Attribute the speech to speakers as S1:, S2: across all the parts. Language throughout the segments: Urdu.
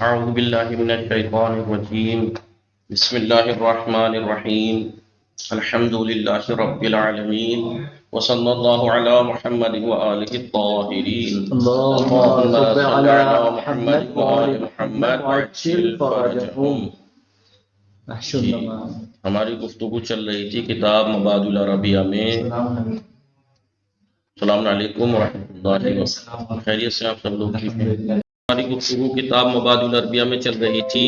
S1: أعوذ بالله من الشيطان الرجيم بسم الله الرحمن الرحيم الحمد لله رب العالمين وصلى الله على محمد وآله الطاهرين
S2: اللهم
S1: اللهم
S2: صل
S1: صل
S2: على
S1: على محمد
S2: محمد
S1: وآل
S2: وآل
S1: محمد
S2: محمد
S1: وعجل
S2: وعجل
S1: فرجهم.
S2: فرجهم.
S1: جی ہماری گفتگو چل رہی تھی کتاب مبادئ العربیہ میں. السلام علیکم ورحمۃ اللہ وبرکاتہ. خیریت سے آپ سب لوگ ٹھیک ہیں؟ ہماری گفتگو کتاب مبادئ العربیہ میں چل رہی تھی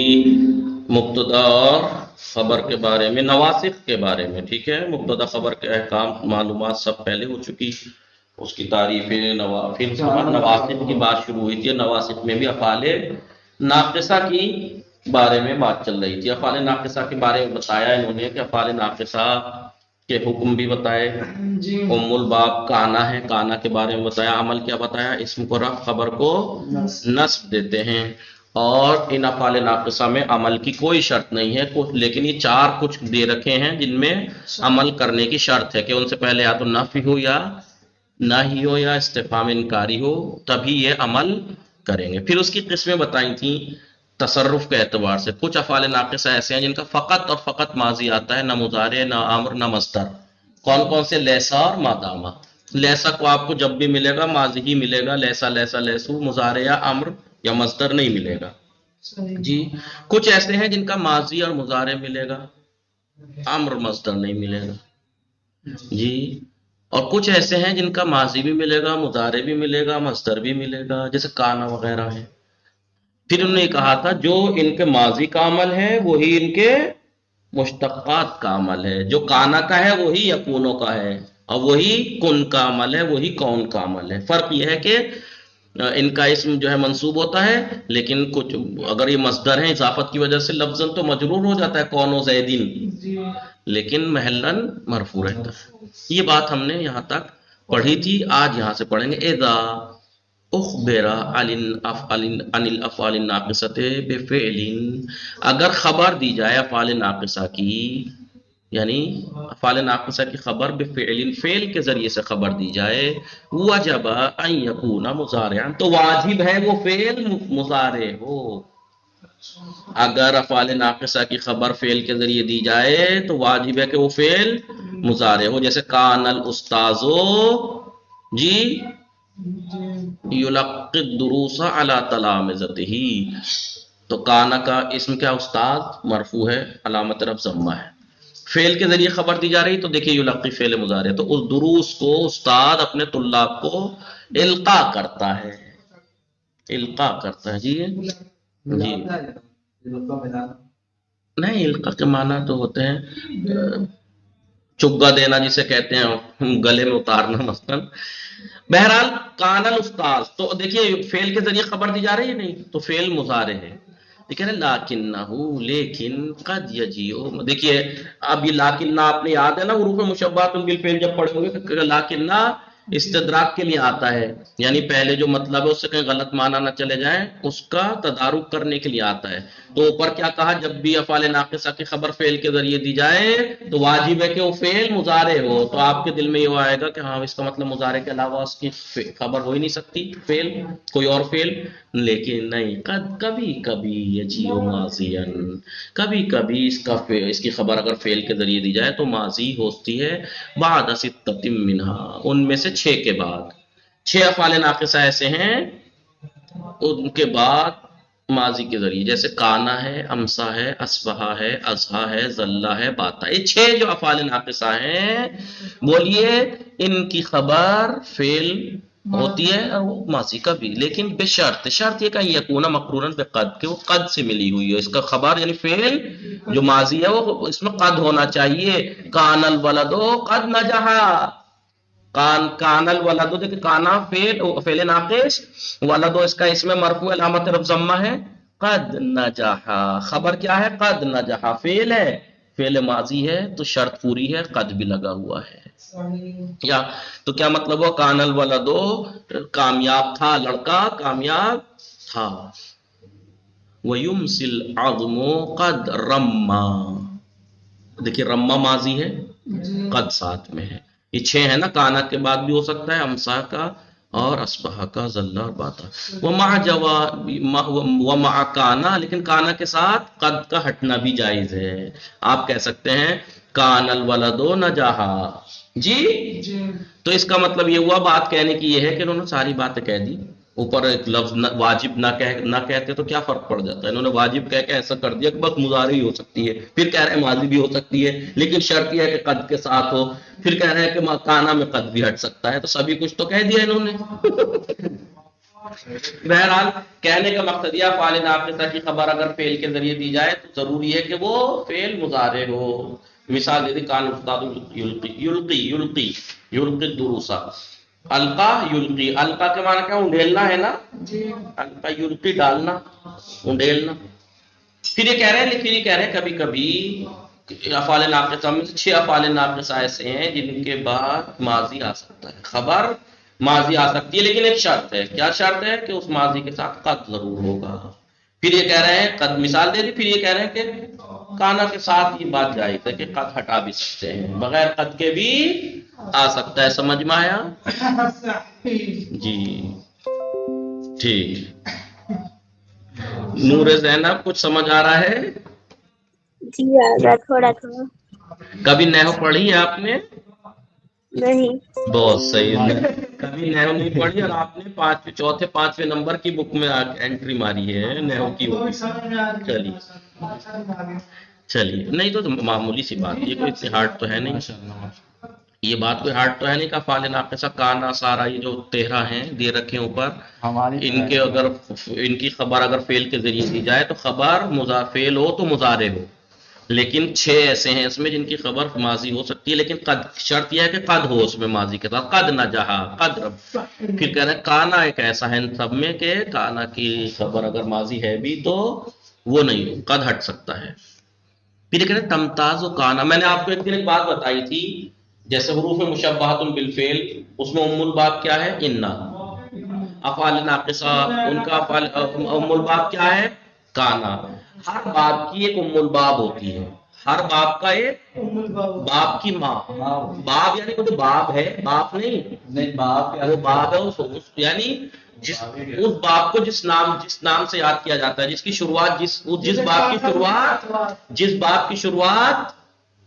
S1: مبتدا اور خبر کے بارے میں، نواسخ کے بارے میں. ٹھیک ہے، مبتدا خبر کے احکام معلومات سب پہلے ہو چکی، اس کی تعریفیں پھر اس کے بعد نواسخ کی بات شروع ہوئی تھی. نواسخ میں بھی افعال ناقصہ کی بارے میں بات چل رہی تھی. افعال ناقصہ کے بارے میں بتایا انہوں نے کہ افعال ناقصہ کے حکم بھی بتائے. ام الباب کانا ہے، کانا کے بارے میں بتایا. عمل کیا بتایا؟ اسم کو رفع، خبر کو نصب دیتے ہیں. اور ان افعال ناقصہ میں عمل کی کوئی شرط نہیں ہے، لیکن یہ چار کچھ دے رکھے ہیں جن میں عمل کرنے کی شرط ہے کہ ان سے پہلے یا تو نفی ہو یا نہی ہو یا استفہام انکاری ہو، تبھی یہ عمل کریں گے. پھر اس کی قسمیں بتائی تھیں تصرف کے اعتبار سے. کچھ افعال ناقصہ ایسے ہیں جن کا فقط اور فقط ماضی آتا ہے، نہ مضارع، نہ امر، نہ مصدر. کون کون سے؟ لیسا اور مادامہ. لیسا کو آپ کو جب بھی ملے گا ماضی ہی ملے گا، لیسا لیسا لیسو. مضارع یا امر یا مصدر نہیں ملے گا. جی کچھ ایسے ہیں جن کا ماضی اور مضارع ملے گا، امر مصدر نہیں ملے گا. جی اور کچھ ایسے ہیں جن کا ماضی بھی ملے گا، مضارع بھی ملے گا، مصدر بھی ملے گا، جیسے کانا وغیرہ ہے. پھر انہوں نے کہا تھا جو ان کے ماضی کا عمل ہے وہی ان کے مشتقات کا عمل ہے. جو کانا کا ہے وہی یکونوں کا ہے، اور وہی کن کا عمل ہے وہی کون کا عمل ہے. فرق یہ ہے کہ ان کا اسم جو ہے منصوب ہوتا ہے، لیکن کچھ اگر یہ مصدر ہیں اضافت کی وجہ سے لفظاً تو مجرور ہو جاتا ہے کون و زیدین، لیکن محلاً مرفوع رہتا ہے. یہ بات ہم نے یہاں تک پڑھی تھی. آج یہاں سے پڑھیں گے اذا اخبر عن الافعال الناقصۃ بفعل. اگر خبر دی جائے افعال ناقصہ کی، یعنی افعال ناقصہ کی خبر بفعل، فعل کے ذریعے سے خبر دی جائے، وجب ان یکون مضارعا، تو واجب ہے وہ فعل مضارع ہو. اگر افعال ناقصہ کی خبر فعل کے ذریعے دی جائے تو واجب ہے کہ وہ فعل مضارع ہو. جیسے کان الاستاذ جی یلقی الدروس علی تلامذتہ، تو کانا کا اسم کیا؟ استاد، مرفوع ہے، علامت رفع ضمہ ہے. فعل کے ذریعے خبر دی جا رہی تو دیکھیے یلقی فعل مضارع، تو اس دروس کو استاد اپنے طلاب کو القا کرتا ہے، القا کرتا ہے. جی جی نہیں، القا کے معنی تو ہوتے ہیں چگا دینا جسے کہتے ہیں، گلے میں اتارنا مثلا. بہرحال کان الاستاذ، تو دیکھیے فعل کے ذریعے خبر دی جا رہی ہے، نہیں تو فعل مضارع ہے. دیکھیں لیکنہ، لیکن قد یجیء. دیکھیے اب یہ لاکنہ آپ نے یاد ہے نا، حروف مشبہۃ بالفعل جب پڑھیں گے کہ لاکنہ استدراک کے لیے آتا ہے، یعنی پہلے جو مطلب ہے اس سے کہیں غلط معنی نہ چلے جائیں، اس کا تدارک کرنے کے لیے آتا ہے. تو اوپر کیا کہا؟ جب بھی افعال ناقصہ کی خبر فعل کے ذریعے دی جائے تو واجب ہے کہ وہ فعل مضارع ہو. تو آپ کے دل میں یہ آئے گا کہ ہاں اس کا مطلب مضارع کے علاوہ اس کی خبر ہو ہی نہیں سکتی فعل، کوئی اور فعل. لیکن نہیں، کبھی کبھی یجیء ماضیاً، کبھی کبھی اس کی خبر اگر فعل کے ذریعے دی جائے تو ماضی ہوتی ہے بعد ستۃ منہا، ان میں سے 6 کے بعد. 6 افعال ناقصہ ایسے ہیں ان کے بعد ماضی کے ذریعے، جیسے کانا ہے، امسا ہے، اصبحا ہے، ازہا ہے، ذلہ ہے، باتا. یہ 6 جو افعال ناقصہ ہیں، بولیے ان کی خبر فعل ہوتی ہے اور وہ ماضی کا بھی، لیکن بشرط، شرط یہ کہ یکون مقرونا بقد، کہ وہ قد سے ملی ہوئی ہے. اس کا خبر یعنی فعل جو ماضی ہے وہ اس میں قد ہونا چاہیے. کان الولد قد نجحا، کان الولد، دیکھیں کانا فعل ناقص، ولد اس کا اسم مرفوع علامت رفع ضمہ ہے. قد نجحا، خبر کیا ہے؟ قد نجحا، فعل ہے، فعل ماضی ہے تو شرط پوری ہے، قد بھی لگا ہوا ہے. یا تو کیا مطلب ہوا؟ کان الولد، کامیاب تھا لڑکا، کامیاب تھا. وَيُمْسِي الْعَظْمُ قَدْ رَمَّا، دیکھیے رمّا ماضی ہے، قد ساتھ میں ہے. یہ 6 ہے نا، کانا کے بعد بھی ہو سکتا ہے، امسا کا اور اسبح کا ذلہ اور باتا، ومع کانا، لیکن کانا کے ساتھ قد کا ہٹنا بھی جائز ہے. آپ کہہ سکتے ہیں کان الولد نجاحا. جی تو اس کا مطلب یہ ہوا، بات کہنے کی یہ ہے کہ انہوں نے ساری باتیں کہہ دی، اوپر ایک لفظ واجب نہ کہتے تو کیا فرق پڑ جاتا ہے. انہوں نے واجب کہہ کے ایسا کر دیا کہ بس مضارع ہی ہو سکتی ہے، پھر کہہ رہے ہیں ماضی بھی ہو سکتی ہے، لیکن شرط یہ ہے کہ قد کے ساتھ ہو، پھر کہہ رہے ہیں کہ کانا میں قد بھی ہٹ سکتا ہے. تو سبھی کچھ تو کہہ دیا انہوں نے. بہرحال کہنے کا مقصد یہ، فعل ناقصہ کی خبر اگر فعل کے ذریعے دی جائے تو ضروری ہے کہ وہ فعل مضارع ہو. مثال دے دی، کان استاد یلقی الدروسا. القا یلقی، القا کے معنی کیا؟ انڈیلنا ہے نا. القا یلقی ڈالنا، انڈیلنا. پھر یہ کہہ رہے ہیں کبھی کبھی افعال ناقصہ میں سے 6 افعال ناقصہ ایسے ہیں جن کے بعد ماضی آ سکتا ہے، خبر ماضی آ سکتی ہے، لیکن ایک شرط ہے. کیا شرط ہے؟ کہ اس ماضی کے ساتھ قد ضرور ہوگا. پھر یہ کہہ رہے ہیں قد، مثال دے دی. پھر یہ کہہ رہے ہیں کہ کانا کے ساتھ یہ بات جائز ہے کہ قد ہٹا بھی سکتے ہیں، بغیر قد کے بھی آ سکتا ہے. سمجھ میں آیا؟ جی ٹھیک. نور زینب کچھ سمجھ آ رہا ہے؟
S2: جی آگا تھوڑا تھوڑا.
S1: کبھی نحو پڑھی ہے آپ نے؟
S2: نہیں.
S1: بہت صحیح. کبھی نحو نہیں پڑھی اور آپ نے چوتھے پانچویں نمبر کی بک میں انٹری ماری ہے نحو کی. چلیے نہیں تو معمولی سی بات، یہ کوئی اتنی ہارڈ تو ہے نہیں. یہ بات کوئی ہارڈ تو ہے نہیں. کا فعل ناقصہ کانا سارا یہ جو 13 ہیں دے رکھے اوپر، ان کے اگر ان کی خبر اگر فعل کے ذریعے دی جائے تو خبر فعل ہو تو مضارع ہو. لیکن 6 ایسے ہیں اس میں جن کی خبر ماضی ہو سکتی ہے، لیکن قد شرط یہ ہے کہ قد ہو اس میں ماضی کے ساتھ. قد نجحا، قد رب. پھر کہہ رہے ہیں کانا ایک ایسا ہے ان سب میں کہ کانا کی خبر اگر ماضی ہے بھی تو وہ نہیں ہو، قد ہٹ سکتا ہے. پھر یہ کہہ رہے ہیں تمتاز و کانا. میں نے آپ کو ایک دن ایک بات بتائی تھی، جیسے حروف مشبہۃ بالفعل، اس میں ام الباب کیا ہے؟ انا. افعال ناقصہ ان کا ام الباب کیا ہے؟ کانا. ہر باب کی ایک ام الباب ہوتی ہے، ہر باب کا ایک باب کی ماں. باب یعنی وہ جو باب ہے، باپ نہیں باب، وہ باب ہے یعنی اس باب کو جس نام سے یاد کیا جاتا ہے، جس کی شروعات جس باب کی شروعات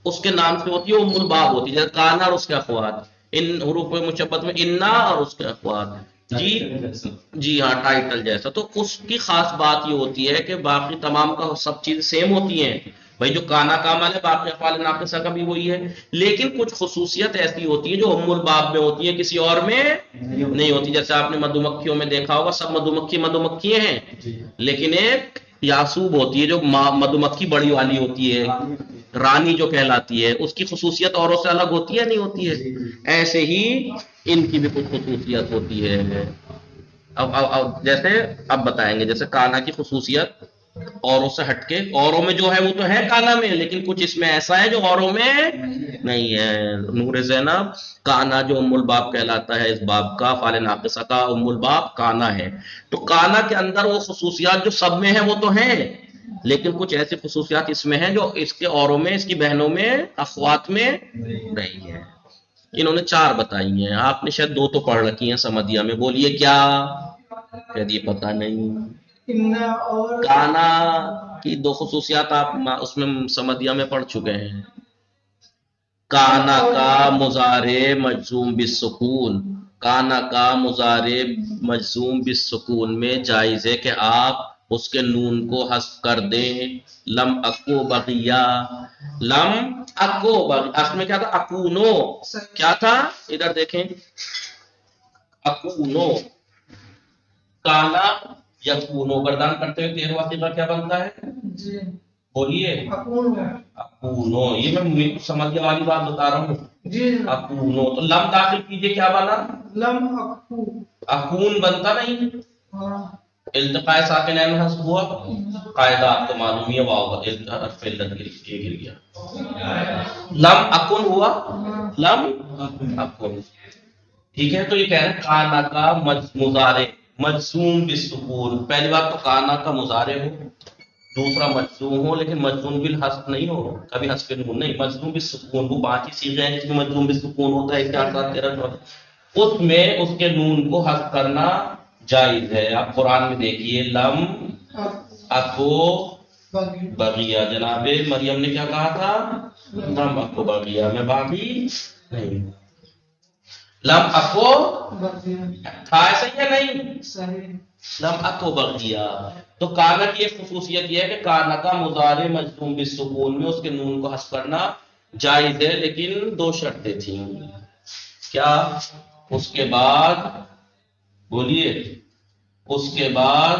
S1: اس کے نام سے ہوتی ہے، ام الباب ہوتی ہے. جیسے کانا اور اس کے اخوات، ان حروف مشبہۃ میں انا اور اس کے اخوات. جی ہاں، ٹائٹل جیسا. تو اس کی خاص بات یہ ہوتی ہے کہ باقی تمام کا سب چیزیں سیم ہوتی ہیں. بھائی جو کانا کا عمل ہے باقی افعال ناقصہ کا بھی وہی ہے، لیکن کچھ خصوصیت ایسی ہوتی ہے جو ام الباب میں ہوتی ہے، کسی اور میں نہیں ہوتی. جیسے آپ نے مدھومکھیوں میں دیکھا ہوگا، سب مدھومکھی ہیں، لیکن ایک یاسوب ہوتی ہے جو مدھومکھی بڑی والی ہوتی ہے، رانی جو کہلاتی ہے، اس کی خصوصیت اوروں سے الگ ہوتی ہے نہیں ہوتی ہے. ایسے ہی ان کی بھی کچھ خصوصیت ہوتی ہے. اب جیسے اب بتائیں گے، جیسے کانا کی خصوصیت اوروں سے ہٹ کے، اوروں میں جو ہے وہ تو ہے کانا میں، لیکن کچھ اس میں ایسا ہے جو اوروں میں نہیں ہے. نور زینب کانا جو ام الباب کہلاتا ہے، اس باب کا فعل ناقصہ کا ام الباب کانا ہے. تو کانا کے اندر وہ خصوصیات جو سب میں ہیں وہ تو ہیں، لیکن کچھ ایسی خصوصیات اس میں ہیں جو اس کے اوروں میں، اس کی بہنوں میں، اخوات میں نہیں ہے. انہوں نے 4 بتائی ہیں، آپ نے شاید 2 تو پڑھ رکھی ہیں سمدیہ میں. بولیے کیا؟ کہہ پتہ نہیں. کانا کی 2 خصوصیات آپ اس میں سمدیہ میں پڑھ چکے ہیں. کانا کا مضارع مجزوم بالسکون، کانا کا مضارع مجزوم بالسکون میں جائز ہے کہ آپ اس کے نون کو حذف کر دیں. لم اکو بغیا، لم اکو بغیا، اصل میں کیا تھا؟ اکونو. کیا تھا؟ ادھر دیکھیں، اکونو. کانا یکونو گردان کرتے ہوئے 13واں صیغہ کیا بنتا ہے؟ بولیے اکونو. یہ میں سمجھنے والی بات بتا رہا ہوں. اکونو تو لم داخل کیجئے، کیا بنا؟ لم اکو. اکون بنتا نہیں، التقاء ساکنین میں حذف ہوا. قاعدہ آپ کو معلوم ہے، واو حرف علت گر گیا. لم اکن ہوا، لم اکن. ٹھیک ہے. تو یہ کہہ رہے ہیں کانا کا مضارع مجزوم بالسکون. پہلی بات تو کانا کا مضارع ہو، دوسرا مجزوم ہو، لیکن مجزوم بالحذف نہیں ہو، کبھی حذف نون نہیں، مجزوم بالسکون. وہ 5 ہی صیغے ہیں جس میں مجزوم بالسکون ہوتا ہے. 1 4 7 13 14. اس میں اس کے نون کو حذف کرنا جائز ہے. آپ قرآن میں دیکھیے لم اکو بغیہ، جناب مریم نے کیا کہا تھا؟ لم اکو بغیہ، میں باغی نہیں. لم اکو تھا ایسا یا نہیں؟ لم اکو بغیہ. تو کانا کی ایک خصوصیت یہ ہے کہ کانا کا مضارع مجزوم بالسکون میں اس کے نون کو حذف کرنا جائز ہے، لیکن دو شرطیں تھیں. کیا؟ اس کے بعد بولیے، اس کے بعد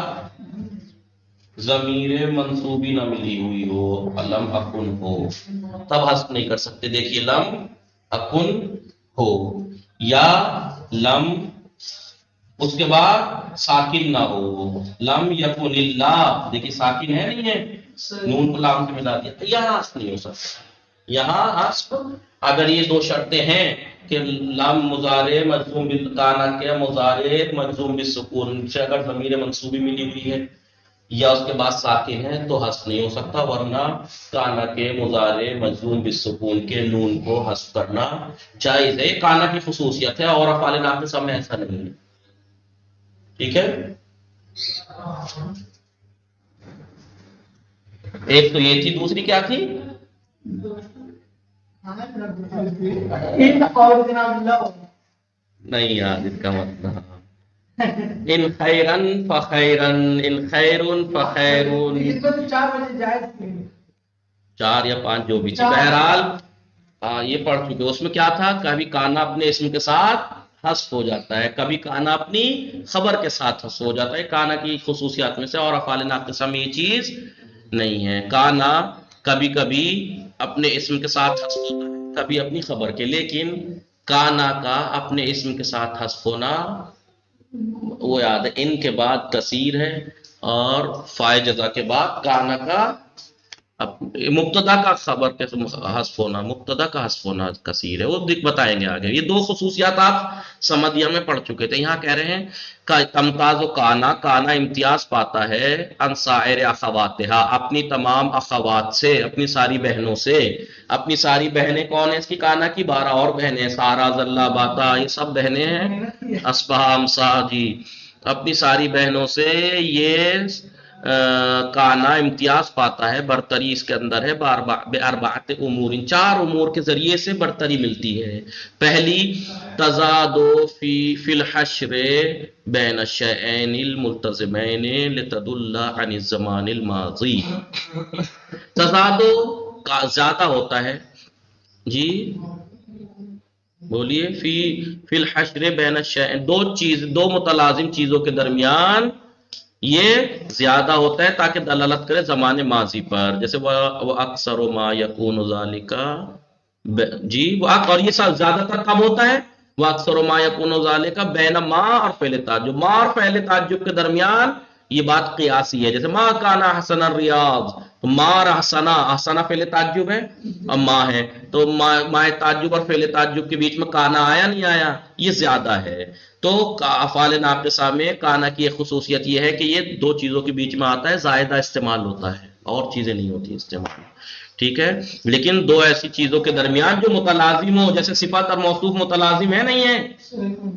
S1: ضمیر منصوبی نہ ملی ہوئی ہو، لم اکن ہو، تب حذف نہیں کر سکتے. دیکھیے لم اکن ہو یا لم، اس کے بعد ساکن نہ ہو، لم یکن اللہ، دیکھیے ساکن ہے نہیں ہے، نون کو لام سے ملا دیا، یہاں حذف نہیں ہو سکتا. یہاں حذف اگر یہ دو شرطیں ہیں کہ لام مضارع مجزوم بالکانا کے مضارع مجزوم بالسکون سے اگر ضمیر منصوبی ملی ہوئی ہے یا اس کے بعد ساکن ہے تو حذف نہیں ہو سکتا، ورنہ کانا کے مضارع مجزوم بالسکون کے نون کو حذف کرنا جائز ہے. یہ کانا کی خصوصیت ہے اور افعال ناقصہ میں ایسا نہیں ہے. ٹھیک ہے، ایک تو یہ تھی، دوسری کیا تھی؟ نہیں یار، اس کا مطلب ان خیرن فخیرن، ان خیرن فخیرن، 4 یا 5 جو بھی تھی، بہرحال یہ پڑھ چکے. اس میں کیا تھا؟ کبھی کانا اپنے اسم کے ساتھ حذف ہو جاتا ہے، کبھی کانا اپنی خبر کے ساتھ حذف ہو جاتا ہے. کانا کی خصوصیات میں سے، اور افعال ناقصہ میں یہ چیز نہیں ہے. کانا کبھی کبھی اپنے اسم کے ساتھ حذف ہوتا ہے، کبھی اپنی خبر کے، لیکن کانا کا اپنے اسم کے ساتھ حذف ہونا وہ یاد ہے، ان کے بعد کثیر ہے، اور فائے جزا کے بعد کانا کا مبتدا کا خبر کے حذف ہونا، مبتدا کا حذف ہونا کثیر ہے. وہ بتائیں گے آگے. یہ دو خصوصیات آپ سمدیہ میں پڑھ چکے تھے. یہاں کہہ رہے ہیں کہ تمتاز و کانا، کانا امتیاز پاتا ہے ان سائر اخواتہا، اپنی تمام اخوات سے، اپنی ساری بہنوں سے. اپنی ساری بہنیں کون ہیں اس کی؟ کانا کی 12 اور بہنیں، سارا، زلہ، باتا، یہ سب بہنیں ہیں، اصبح، امسا، جی. اپنی ساری بہنوں سے یہ کانا امتیاز پاتا ہے، برتری اس کے اندر ہے، باربعت امور، 4 امور کے ذریعے سے برتری ملتی ہے. پہلی، تزادو فی الحشر بین الشیئین الملتزمین لتدل عن الزمان الماضی. تزادو کا زیادہ ہوتا ہے، جی بولیے، فی الحشر بین الشیئین، دو متلازم چیزوں کے درمیان یہ زیادہ ہوتا ہے تاکہ دلالت کرے زمان ماضی پر. جیسے وہ اکثر ما یکون ذالک، جی اور یہ سب زیادہ تر کب ہوتا ہے؟ وہ اکثر ما یکون ذالک بین ما اور فعل تعجب، ما اور فعل تعجب کے درمیان یہ بات قیاسی ہے. جیسے ما کانا حسن الریاض، تو ما اور احسنا فعل تعجب ہے اور ما ہے، تو ما تعجب اور فعل تعجب کے بیچ میں کانا آیا نہیں آیا، یہ زیادہ ہے. تو افعال ناقصہ میں کانا کی ایک خصوصیت یہ ہے کہ یہ 2 چیزوں کے بیچ میں آتا ہے، زائدہ استعمال ہوتا ہے، اور چیزیں نہیں ہوتی استعمال. ٹھیک ہے، لیکن 2 ایسی چیزوں کے درمیان جو متلازم ہو، جیسے صفت اور موصوف متلازم ہے نہیں ہے،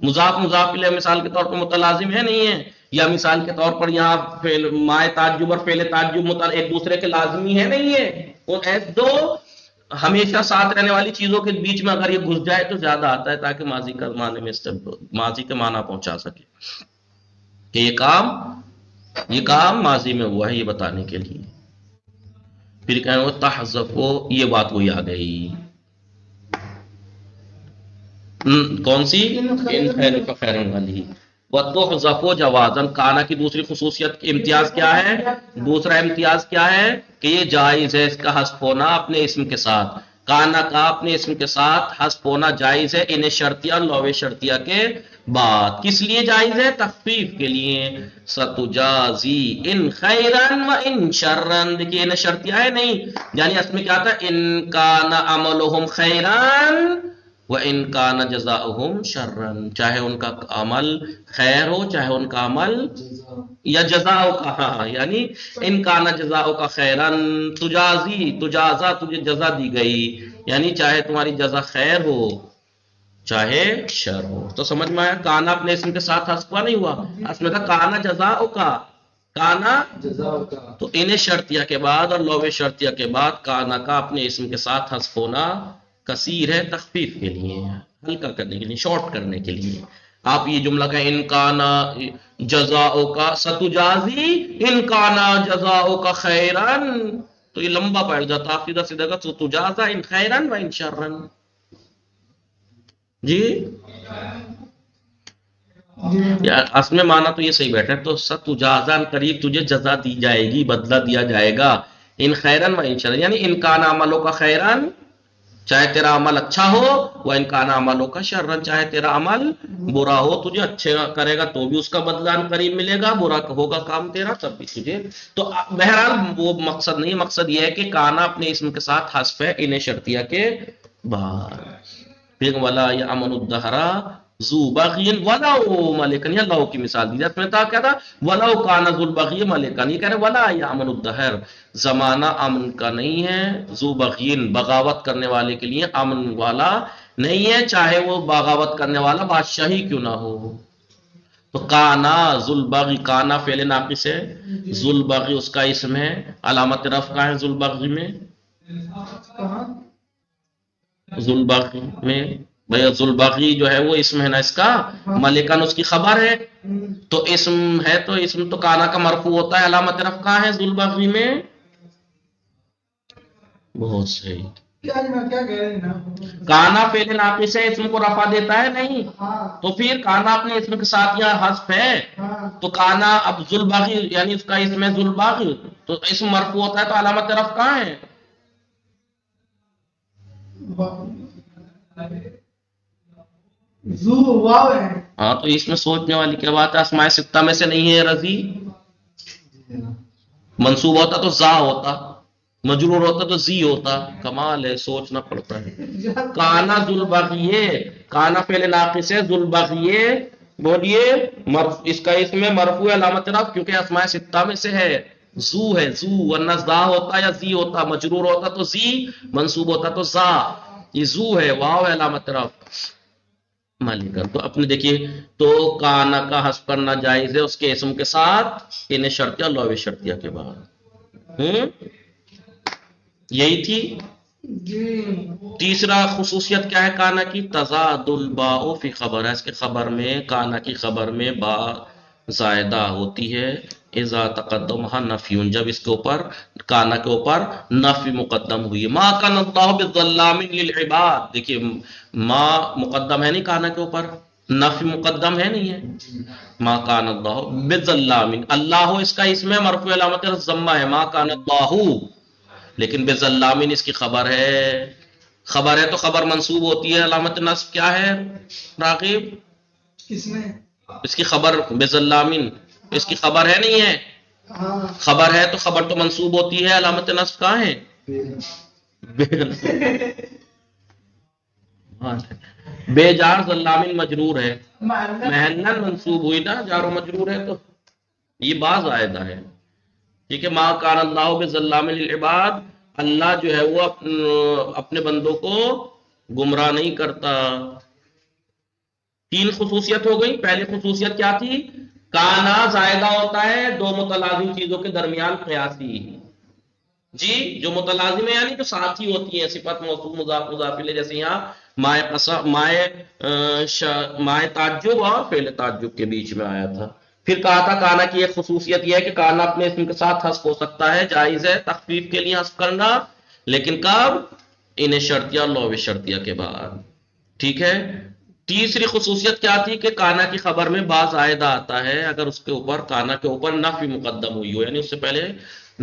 S1: مضاف مضاف الیہ مثال کے طور پر متلازم ہے نہیں ہے، یا مثال کے طور پر یہاں مائے تعجب اور فعل تعجب ایک دوسرے کے لازمی ہے نہیں ہے. اور ایسے 2 ہمیشہ ساتھ رہنے والی چیزوں کے بیچ میں اگر یہ گھس جائے تو زیادہ آتا ہے، تاکہ ماضی کا معنی میں ماضی کے معنی پہنچا سکے کہ یہ کام ماضی میں ہوا ہے، یہ بتانے کے لیے. پھر کہیں وہ تحذف، یہ بات وہی آ گئی، کون سی؟ ان خیر فخیرن والی. وتحذف جوازن، کانا کی دوسری خصوصیت امتیاز کیا ہے؟ دوسرا امتیاز کیا ہے کہ یہ جائز ہے اس کا حذف ہونا اپنے اسم کے ساتھ. کانا کا اپنے اسم کے ساتھ حذف ہونا جائز ہے ان شرطیہ لو شرطیہ کے بعد. کس لیے جائز ہے؟ تخفیف کے لیے. ستجازی ان خیرن و ان شرن، دیکھیے ان شرطیہ ہے نہیں، یعنی اس میں کیا تھا؟ ان کان عملہم خیرن وَإِن كَانَ جَزَاؤُهُمْ شَرًّا، چاہے ان کا عمل خیر ہو، چاہے ان کا عمل یا جزاؤ کا، یعنی ان کان جزاؤ کا خیرن تجازی، تجازا، تجھے جزا دی گئی، یعنی چاہے تمہاری جزا خیر ہو چاہے شر ہو. تو سمجھ میں آیا؟ کانا اپنے اسم کے ساتھ حذف ہوا نہیں ہوا؟ اس میں کہا کانا جزاؤ کا، کانا تو انہیں شرطیہ کے بعد اور لو شرطیہ کے بعد کانا کا اپنے اسم کے ساتھ حذف ہونا کثیر ہے، تخفیف کے لیے، ہلکا کرنے کے لیے، شارٹ کرنے کے لیے. آپ یہ جملہ کا ان کانا جزاؤ کا ستجازی ان کانا جزاؤ کا خیرن، تو یہ لمبا پڑ جاتا، آپ سیدھا سیدھا کا ستجازا ان خیرن و ان شرن. جی اصل میں مانا تو یہ صحیح بیٹھا ہے، تو ستجازان قریب تجھے جزا دی جائے گی، بدلہ دیا جائے گا، ان خیرن و ان شرن، یعنی ان کان عملوں کا خیرن، چاہے تیرا عمل اچھا ہو، وہ ان کان عملوں کا شرن، چاہے تیرا عمل برا ہو، تجھے اچھے کرے گا تو بھی اس کا بدلہ قریب ملے گا، برا ہوگا کام تیرا تب بھی تجھے. تو بہرحال وہ مقصد نہیں، مقصد یہ ہے کہ کانا اپنے اسم کے ساتھ حذف ہے انہیں شرطیہ کے بعد. پھر ولا یامن الدہرا ذو بغی ولو ملکن، یہ لو کی مثال دی جاتی ہے. کیا تھا؟ ولو کان ذو البغی ملکن، یہ کہہ رہے ولا یامن الدہر، زمانہ امن کا نہیں ہے، ذو بغین بغاوت کرنے والے کے لیے امن والا نہیں ہے، چاہے وہ بغاوت کرنے والا بادشاہ ہی کیوں نہ ہو. تو کانا ذوالبغی، کانا فعل ناقص ہے، ذوالبغی اس کا اسم ہے، علامت رفع ہے ذوالبغی میں، ذوالبغی میں بھئی ذوالبغی جو ہے وہ اسم ہے نا اس کا، ملکن اس کی خبر ہے، تو اسم ہے تو اسم تو کانا کا مرفوع ہوتا ہے، علامت رفع کہاں ہے ذوالبغی میں؟ بہت صحیح. کانا فعل ناقص ہے، اسم کو رفع دیتا ہے نہیں، تو پھر کانا اپنے اسم کے ساتھ یہاں حذف ہے، تو کانا اب ذوالبغی یعنی اس کا اسم ہے ذوالبغی، تو اسم مرفوع ہوتا ہے تو علامت رفع کہاں ہے؟ ہاں تو اس میں سوچنے والی کیا بات ہے؟ اسماء ستہ میں سے نہیں ہے رضی، منصوب ہوتا تو زا ہوتا، مجرور ہوتا تو زی ہوتا. کمال ہے، سوچنا پڑتا ہے. کانا ذوالبغی، کانا فعل ناقص ہے، ذوالبغی بولیے اس کا اسم مرفوع علامت رفع کیونکہ اسماء ستہ میں سے ہے، زو ہے، زو، ورنہ زا ہوتا یا زی ہوتا، مجرور ہوتا تو زی، منصوب ہوتا تو زا، یہ زو ہے، واو ہے علامت رفع. مالکن تو اپنے دیکھیے، تو کانا کا حذف کرنا جائز ہے اس کے اسم کے ساتھ انہیں شرطیہ لو شرطیہ کے بعد. یہی تھی. تیسرا خصوصیت کیا ہے کانا کی؟ تضاد الباء فی خبر ہے، اس کے خبر میں، کانا کی خبر میں با زائدہ ہوتی ہے، اذا تقدمہ نفی، جب اس کے اوپر کانا کے اوپر نفی مقدم ہوئی. ما کان اللہ بظلام للعباد، دیکھیے ما مقدم ہے نہیں کانا کے اوپر، نفی مقدم ہے نہیں ہے. ما کان اللہ بظلام، اللہ اس کا اسم ہے، مرفوع علامت ضمہ ہے، ما کان اللہ، لیکن بظلامین اس کی خبر ہے، خبر ہے تو خبر منصوب ہوتی ہے، علامت نصب کیا ہے راغب؟ اس کی خبر بظلامین، اس کی خبر ہے نہیں ہے، خبر ہے تو خبر تو منصوب ہوتی ہے، علامت نصب کہاں ہے؟ بے جار ظلامین مجرور ہے، محنن منصوب ہوئی نا، جار و مجرور ہے تو یہ باز آئدہ ہے. ٹھیک ہے، ما کان اللہ بظلام للعباد، اللہ جو ہے وہ اپنے بندوں کو گمراہ نہیں کرتا. تین خصوصیت ہو گئی. پہلی خصوصیت کیا تھی؟ کانا زائدہ ہوتا ہے دو متلازم چیزوں کے درمیان قیاسی، جی جو متلازم ہے یعنی جو ساتھی ہوتی ہیں، صفت موصوف مضاف مضاف الیہ، جیسے یہاں مائے قسم، مائے تعجب اور فعل تعجب کے بیچ میں آیا تھا. پھر کہا تھا کانا کی ایک خصوصیت یہ ہے کہ کانا اپنے اسم کے ساتھ حذف ہو سکتا ہے، جائز ہے تخفیف کے لیے حذف کرنا، لیکن کب؟ انہیں شرطیہ لو شرطیہ کے بعد. ٹھیک ہے. تیسری خصوصیت کیا تھی کہ کانا کی خبر میں با زائدہ آتا ہے اگر اس کے اوپر، کانا کے اوپر نفی مقدم ہوئی ہو، یعنی اس سے پہلے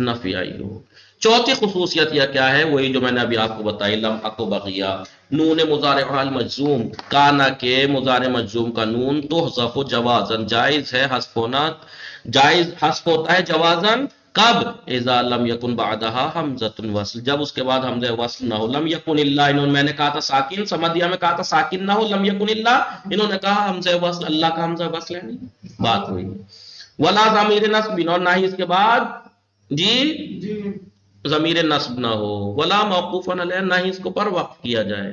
S1: نفی آئی ہو. چوتھی خصوصیت یہ کیا ہے؟ وہی جو میں نے ابھی آپ کو بتائی، لم اکو بغیا، نون مضارع المجزوم، کانا کے مضارع مجزوم کا نون تحذف جوازن، جائز ہے حذف ہونا، جائز حذف ہوتا ہے جوازن، کب؟ اذا لم یکن بعدها حمزۃ الوصل، جب اس کے بعد حمزہ وصل نہ ہو. لم یکن الا، انہوں نے، میں نے کہا تھا ساکن، سمدیہ میں کہا تھا ساکن نہ ہو، لم یکن الا، انہوں نے کہا حمزہ وصل، اللہ کا حمزہ وصل ہے نہیں، بات ہوئی. ولا ضمیر نصب، اور نہ ہی اس کے بعد جی ضمیر نصب نہ ہو، ولا موقوف علیہ، نہ ہی اس کو پر وقف کیا جائے.